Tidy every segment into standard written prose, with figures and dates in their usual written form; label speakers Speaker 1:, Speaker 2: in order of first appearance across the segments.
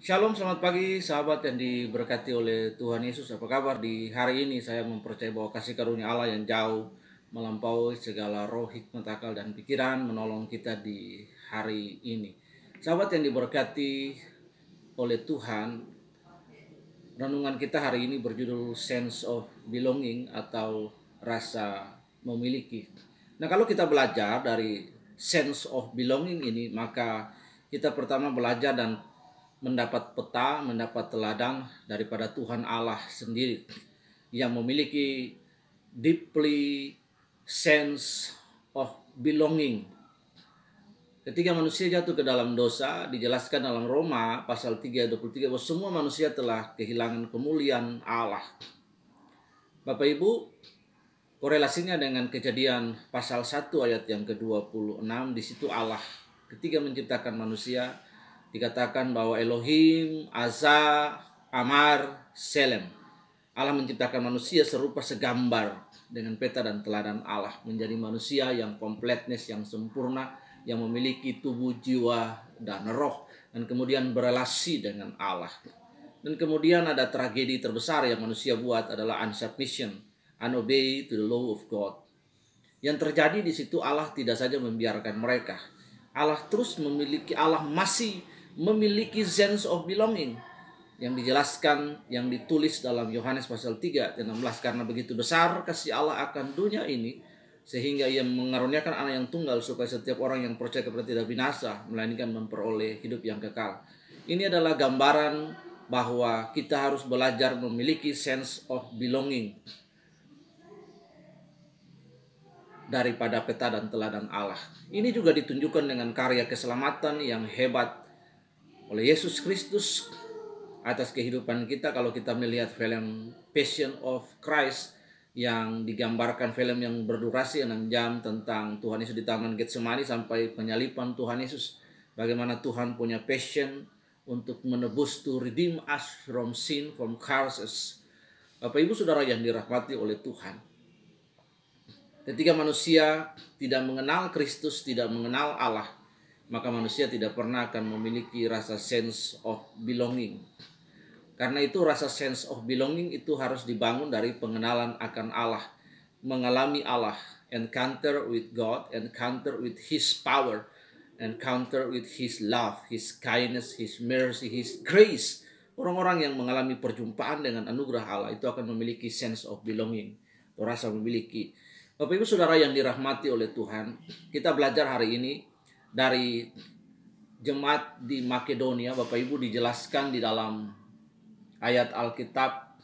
Speaker 1: Shalom, selamat pagi sahabat yang diberkati oleh Tuhan Yesus. Apa kabar di hari ini? Saya mempercayai bahwa kasih karunia Allah yang jauh melampaui segala roh, hikmat, akal, dan pikiran menolong kita di hari ini. Sahabat yang diberkati oleh Tuhan, renungan kita hari ini berjudul Sense of Belonging atau rasa memiliki. Nah, kalau kita belajar dari sense of belonging ini, maka kita pertama belajar dan mendapat peta, mendapat teladan daripada Tuhan Allah sendiri yang memiliki deeply sense of belonging. Ketika manusia jatuh ke dalam dosa, dijelaskan dalam Roma pasal 3 ayat 23 bahwa semua manusia telah kehilangan kemuliaan Allah. Bapak Ibu, korelasinya dengan Kejadian pasal 1 ayat yang ke-26, di situ Allah ketika menciptakan manusia dikatakan bahwa Elohim, Aza, Amar, Selem. Allah menciptakan manusia serupa segambar dengan peta dan teladan Allah, menjadi manusia yang completeness, yang sempurna, yang memiliki tubuh, jiwa, dan roh, dan kemudian berelasi dengan Allah. Dan kemudian ada tragedi terbesar yang manusia buat adalah unsubmission, unobey to the law of God. Yang terjadi di situ, Allah tidak saja membiarkan mereka. Allah masih memiliki sense of belonging yang dijelaskan, yang ditulis dalam Yohanes pasal 3 ayat 16. Karena begitu besar kasih Allah akan dunia ini, sehingga ia mengaruniakan anak yang tunggal supaya setiap orang yang percaya kepada tidak binasa, melainkan memperoleh hidup yang kekal. Ini adalah gambaran bahwa kita harus belajar memiliki sense of belonging daripada peta dan teladan Allah. Ini juga ditunjukkan dengan karya keselamatan yang hebat oleh Yesus Kristus atas kehidupan kita. Kalau kita melihat film Passion of Christ yang digambarkan, film yang berdurasi 6 jam tentang Tuhan Yesus di Taman Getsemani sampai penyalipan Tuhan Yesus, bagaimana Tuhan punya passion untuk menebus, to redeem us from sin, from curses. Bapak Ibu Saudara yang dirahmati oleh Tuhan, ketika manusia tidak mengenal Kristus, tidak mengenal Allah, maka manusia tidak pernah akan memiliki rasa sense of belonging. Karena itu rasa sense of belonging itu harus dibangun dari pengenalan akan Allah, mengalami Allah, encounter with God, encounter with His power, encounter with His love, His kindness, His mercy, His grace. Orang-orang yang mengalami perjumpaan dengan anugerah Allah itu akan memiliki sense of belonging, atau rasa memiliki. Bapak Ibu Saudara yang dirahmati oleh Tuhan, kita belajar hari ini dari jemaat di Makedonia. Bapak Ibu, dijelaskan di dalam ayat Alkitab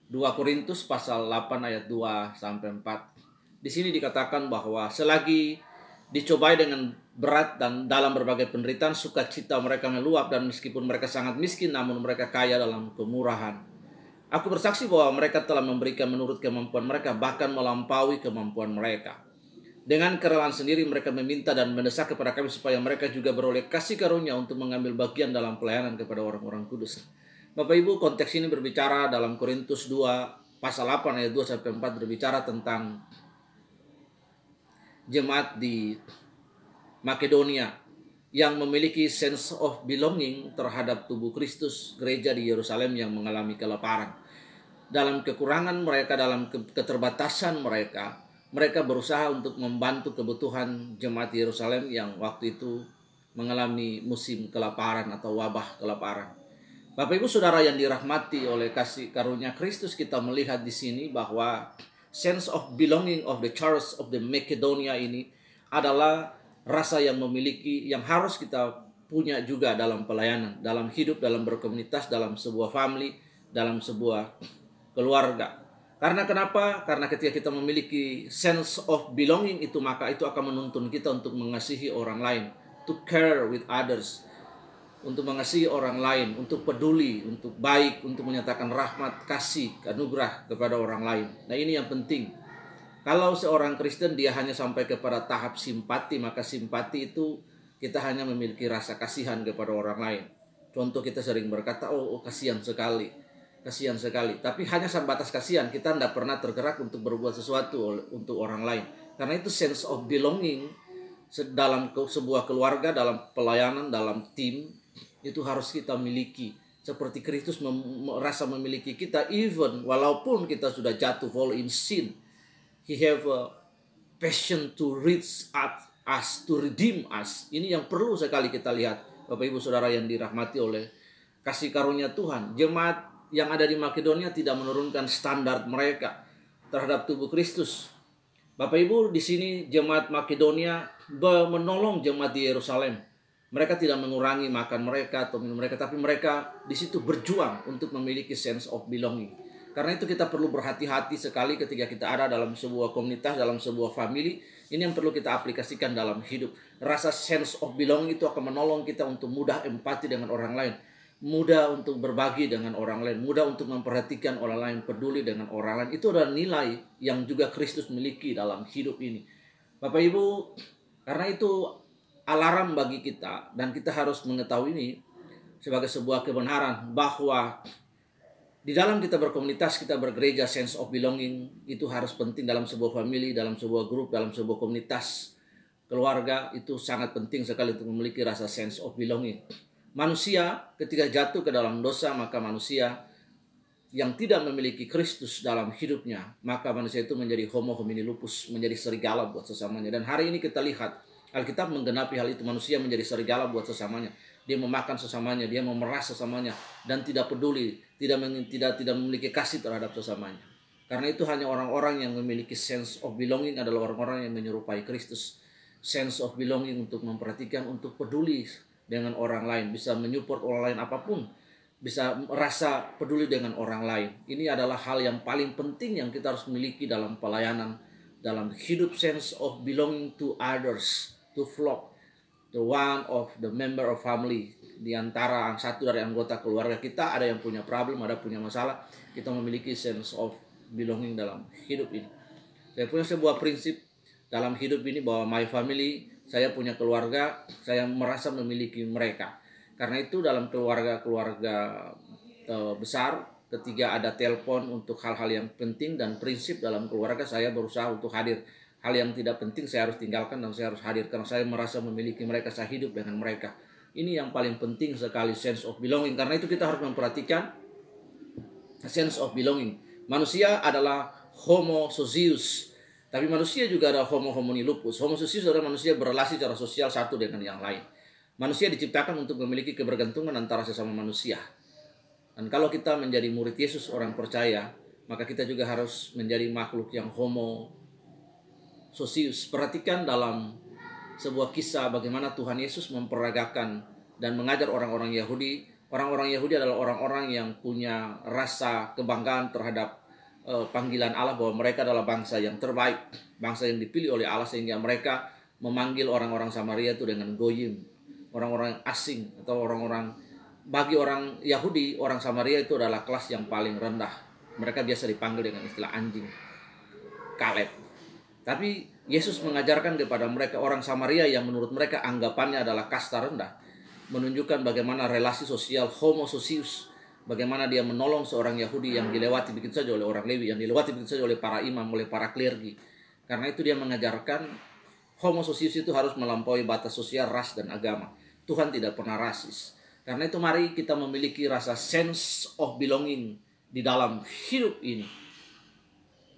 Speaker 1: 2 Korintus pasal 8 ayat 2 sampai 4. Di sini dikatakan bahwa selagi dicobai dengan berat dan dalam berbagai penderitaan, sukacita mereka meluap, dan meskipun mereka sangat miskin, namun mereka kaya dalam kemurahan. Aku bersaksi bahwa mereka telah memberikan menurut kemampuan mereka, bahkan melampaui kemampuan mereka. Dengan kerelaan sendiri mereka meminta dan mendesak kepada kami supaya mereka juga beroleh kasih karunia untuk mengambil bagian dalam pelayanan kepada orang-orang kudus. Bapak Ibu, konteks ini berbicara dalam Korintus 2 pasal 8 ayat 2 sampai 4, berbicara tentang jemaat di Makedonia yang memiliki sense of belonging terhadap tubuh Kristus, gereja di Yerusalem yang mengalami kelaparan. Dalam kekurangan mereka, dalam keterbatasan mereka, mereka berusaha untuk membantu kebutuhan jemaat di Yerusalem yang waktu itu mengalami musim kelaparan atau wabah kelaparan. Bapak Ibu Saudara yang dirahmati oleh kasih karunia Kristus, kita melihat di sini bahwa sense of belonging of the church of the Makedonia ini adalah rasa yang memiliki, yang harus kita punya juga dalam pelayanan, dalam hidup, dalam berkomunitas, dalam sebuah family, dalam sebuah keluarga. Karena kenapa? Karena ketika kita memiliki sense of belonging itu, maka itu akan menuntun kita untuk mengasihi orang lain, to care with others, untuk mengasihi orang lain, untuk peduli, untuk baik, untuk menyatakan rahmat, kasih, anugerah kepada orang lain. Nah, ini yang penting. Kalau seorang Kristen dia hanya sampai kepada tahap simpati, maka simpati itu kita hanya memiliki rasa kasihan kepada orang lain. Contoh, kita sering berkata, oh kasihan sekali, kasihan sekali. Tapi hanya sebatas kasihan, kita tidak pernah tergerak untuk berbuat sesuatu untuk orang lain. Karena itu sense of belonging dalam sebuah keluarga, dalam pelayanan, dalam tim, itu harus kita miliki. seperti Kristus merasa memiliki kita, even walaupun kita sudah jatuh, fall in sin. He have a passion to reach us, to redeem us. Ini yang perlu sekali kita lihat, Bapak Ibu Saudara yang dirahmati oleh kasih karunia Tuhan. Jemaat yang ada di Makedonia tidak menurunkan standar mereka terhadap tubuh Kristus. Bapak Ibu, di sini jemaat Makedonia menolong jemaat di Yerusalem. Mereka tidak mengurangi makan mereka atau minum mereka, tapi mereka di situ berjuang untuk memiliki sense of belonging. Karena itu kita perlu berhati-hati sekali ketika kita ada dalam sebuah komunitas, dalam sebuah family. Ini yang perlu kita aplikasikan dalam hidup. Rasa sense of belonging itu akan menolong kita untuk mudah empati dengan orang lain, mudah untuk berbagi dengan orang lain, mudah untuk memperhatikan orang lain, peduli dengan orang lain. Itu adalah nilai yang juga Kristus miliki dalam hidup ini. Bapak Ibu, karena itu alarm bagi kita, dan kita harus mengetahui ini sebagai sebuah kebenaran bahwa di dalam kita berkomunitas, kita bergereja, sense of belonging itu harus penting dalam sebuah family, dalam sebuah grup, dalam sebuah komunitas, keluarga. Itu sangat penting sekali untuk memiliki rasa sense of belonging. Manusia ketika jatuh ke dalam dosa, maka manusia yang tidak memiliki Kristus dalam hidupnya, maka manusia itu menjadi homo homini lupus, menjadi serigala buat sesamanya. Dan hari ini kita lihat Alkitab menggenapi hal itu. Manusia menjadi serigala buat sesamanya. Dia memakan sesamanya, dia memeras sesamanya, dan tidak peduli, tidak memiliki kasih terhadap sesamanya. Karena itu hanya orang-orang yang memiliki sense of belonging adalah orang-orang yang menyerupai Kristus. Sense of belonging untuk memperhatikan, untuk peduli dengan orang lain, bisa menyupport orang lain apapun, bisa merasa peduli dengan orang lain. Ini adalah hal yang paling penting yang kita harus miliki dalam pelayanan, dalam hidup, sense of belonging to others, to flock. The one of the member of family, di antara satu dari anggota keluarga kita ada yang punya problem, ada punya masalah, kita memiliki sense of belonging dalam hidup ini. Saya punya sebuah prinsip dalam hidup ini bahwa my family, saya punya keluarga, saya merasa memiliki mereka. Karena itu dalam keluarga-keluarga besar, ketika ada telepon untuk hal-hal yang penting dan prinsip dalam keluarga, saya berusaha untuk hadir. Hal yang tidak penting saya harus tinggalkan dan saya harus hadir karena saya merasa memiliki mereka, saya hidup dengan mereka. Ini yang paling penting sekali, sense of belonging. Karena itu kita harus memperhatikan sense of belonging. Manusia adalah homo socius, tapi manusia juga ada homo homini lupus. Homo socius adalah manusia berrelasi secara sosial satu dengan yang lain. Manusia diciptakan untuk memiliki kebergantungan antara sesama manusia. Dan kalau kita menjadi murid Yesus, orang percaya, maka kita juga harus menjadi makhluk yang homo socius. Perhatikan dalam sebuah kisah bagaimana Tuhan Yesus memperagakan dan mengajar orang-orang Yahudi. Orang-orang Yahudi adalah orang-orang yang punya rasa kebanggaan terhadap panggilan Allah, bahwa mereka adalah bangsa yang terbaik, bangsa yang dipilih oleh Allah, sehingga mereka memanggil orang-orang Samaria itu dengan goyim, orang-orang asing atau orang-orang. Bagi orang Yahudi, orang Samaria itu adalah kelas yang paling rendah. Mereka biasa dipanggil dengan istilah anjing, Kaleb. Tapi Yesus mengajarkan kepada mereka, orang Samaria yang menurut mereka anggapannya adalah kasta rendah, menunjukkan bagaimana relasi sosial homo socius, bagaimana dia menolong seorang Yahudi yang dilewati begitu saja oleh orang Lewi, yang dilewati begitu saja oleh para imam, oleh para klergi. Karena itu dia mengajarkan homo socius itu harus melampaui batas sosial, ras, dan agama. Tuhan tidak pernah rasis. Karena itu mari kita memiliki rasa sense of belonging di dalam hidup ini.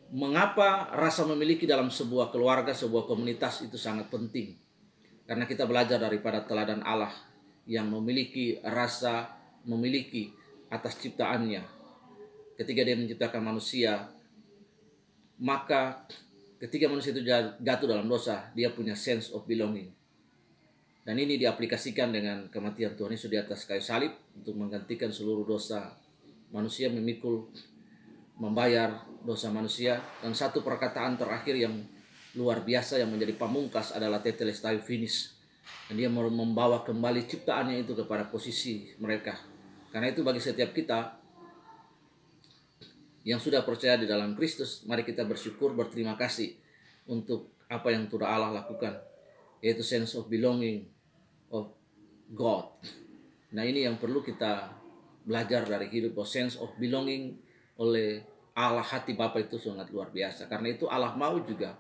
Speaker 1: Mengapa rasa memiliki dalam sebuah keluarga, sebuah komunitas itu sangat penting? Karena kita belajar daripada teladan Allah yang memiliki rasa memiliki atas ciptaannya. Ketika dia menciptakan manusia, maka ketika manusia itu jatuh dalam dosa, dia punya sense of belonging. Dan ini diaplikasikan dengan kematian Tuhan Yesus di atas kayu salib untuk menggantikan seluruh dosa manusia, membayar dosa manusia. Dan satu perkataan terakhir yang luar biasa yang menjadi pamungkas adalah tetelestai finish. Dan dia membawa kembali ciptaannya itu kepada posisi mereka. Karena itu bagi setiap kita yang sudah percaya di dalam Kristus, mari kita bersyukur, berterima kasih untuk apa yang Tuhan Allah lakukan, yaitu sense of belonging of God. Nah, ini yang perlu kita belajar dari hidup, sense of belonging oleh Allah, hati Bapa itu sangat luar biasa. Karena itu Allah mau juga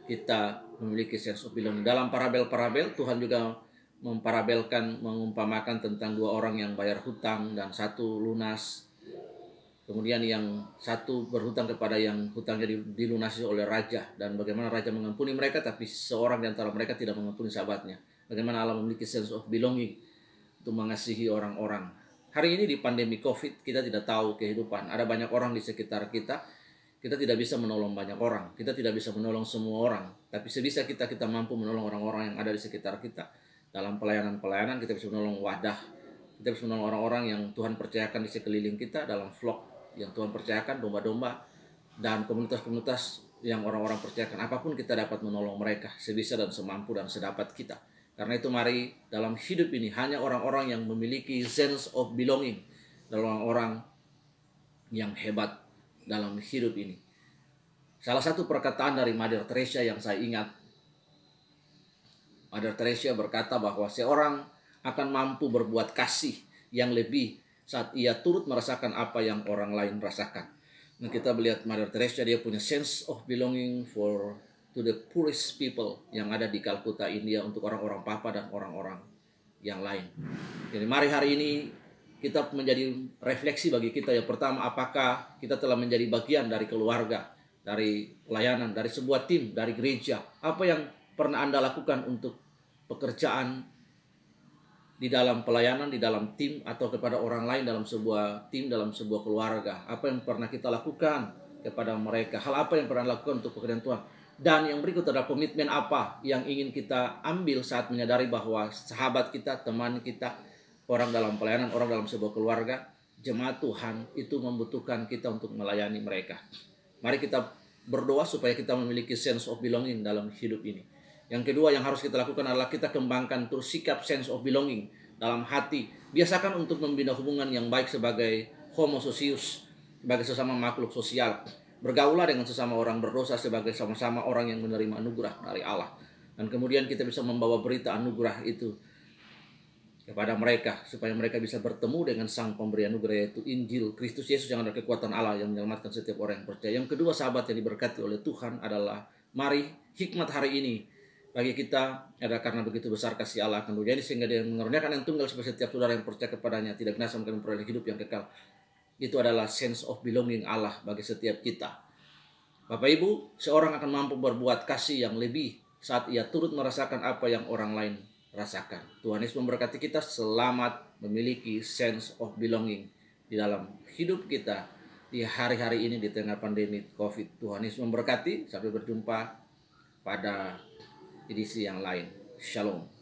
Speaker 1: kita memiliki sense of belonging. Dalam parabel-parabel Tuhan juga memparabelkan, mengumpamakan tentang dua orang yang bayar hutang dan satu lunas. Kemudian yang satu berhutang kepada yang hutangnya dilunasi oleh raja, dan bagaimana raja mengampuni mereka, tapi seorang di antara mereka tidak mengampuni sahabatnya. Bagaimana Allah memiliki sense of belonging untuk mengasihi orang-orang. Hari ini di pandemi COVID, kita tidak tahu kehidupan. Ada banyak orang di sekitar kita. Kita tidak bisa menolong banyak orang. Kita tidak bisa menolong semua orang. Tapi sebisa kita mampu menolong orang-orang yang ada di sekitar kita. Dalam pelayanan-pelayanan kita bisa menolong wadah. Kita bisa menolong orang-orang yang Tuhan percayakan di sekeliling kita, dalam vlog yang Tuhan percayakan, domba-domba, dan komunitas-komunitas yang orang-orang percayakan. Apapun kita dapat menolong mereka sebisa dan semampu dan sedapat kita. Karena itu mari dalam hidup ini hanya orang-orang yang memiliki sense of belonging, orang-orang yang hebat dalam hidup ini. Salah satu perkataan dari Mother Teresa yang saya ingat, Mother Teresa berkata bahwa seorang akan mampu berbuat kasih yang lebih saat ia turut merasakan apa yang orang lain rasakan. Nah, kita melihat Mother Teresa, dia punya sense of belonging to the poorest people yang ada di Calcutta, India, untuk orang-orang Papa dan orang-orang yang lain. Jadi mari hari ini kita menjadi refleksi bagi kita. Yang pertama, apakah kita telah menjadi bagian dari keluarga, dari pelayanan, dari sebuah tim, dari gereja? Apa yang pernah Anda lakukan untuk pekerjaan di dalam pelayanan, di dalam tim, atau kepada orang lain dalam sebuah tim, dalam sebuah keluarga? Apa yang pernah kita lakukan kepada mereka? Hal apa yang pernah lakukan untuk pekerjaan Tuhan? Dan yang berikut adalah komitmen apa yang ingin kita ambil saat menyadari bahwa sahabat kita, teman kita, orang dalam pelayanan, orang dalam sebuah keluarga, jemaat Tuhan itu membutuhkan kita untuk melayani mereka. Mari kita berdoa supaya kita memiliki sense of belonging dalam hidup ini. Yang kedua yang harus kita lakukan adalah kita kembangkan terus sikap sense of belonging dalam hati. Biasakan untuk membina hubungan yang baik sebagai homo socius, sebagai sesama makhluk sosial. Bergaulah dengan sesama orang berdosa sebagai sama-sama orang yang menerima anugerah dari Allah. Dan kemudian kita bisa membawa berita anugerah itu kepada mereka, supaya mereka bisa bertemu dengan sang pemberi anugerah, yaitu Injil Kristus Yesus yang adalah kekuatan Allah yang menyelamatkan setiap orang yang percaya. Yang kedua, sahabat yang diberkati oleh Tuhan, adalah mari hikmat hari ini bagi kita adalah karena begitu besar kasih Allah akan terjadi sehingga Dia mengaruniakan yang tunggal supaya setiap saudara yang percaya kepadanya tidak binasa melainkan memperoleh hidup yang kekal. Itu adalah sense of belonging Allah bagi setiap kita. Bapak Ibu, seorang akan mampu berbuat kasih yang lebih saat ia turut merasakan apa yang orang lain rasakan. Tuhan Yesus memberkati kita. Selamat memiliki sense of belonging di dalam hidup kita di hari-hari ini di tengah pandemi COVID. Tuhan Yesus memberkati. Sampai berjumpa pada edisi yang lain. Shalom.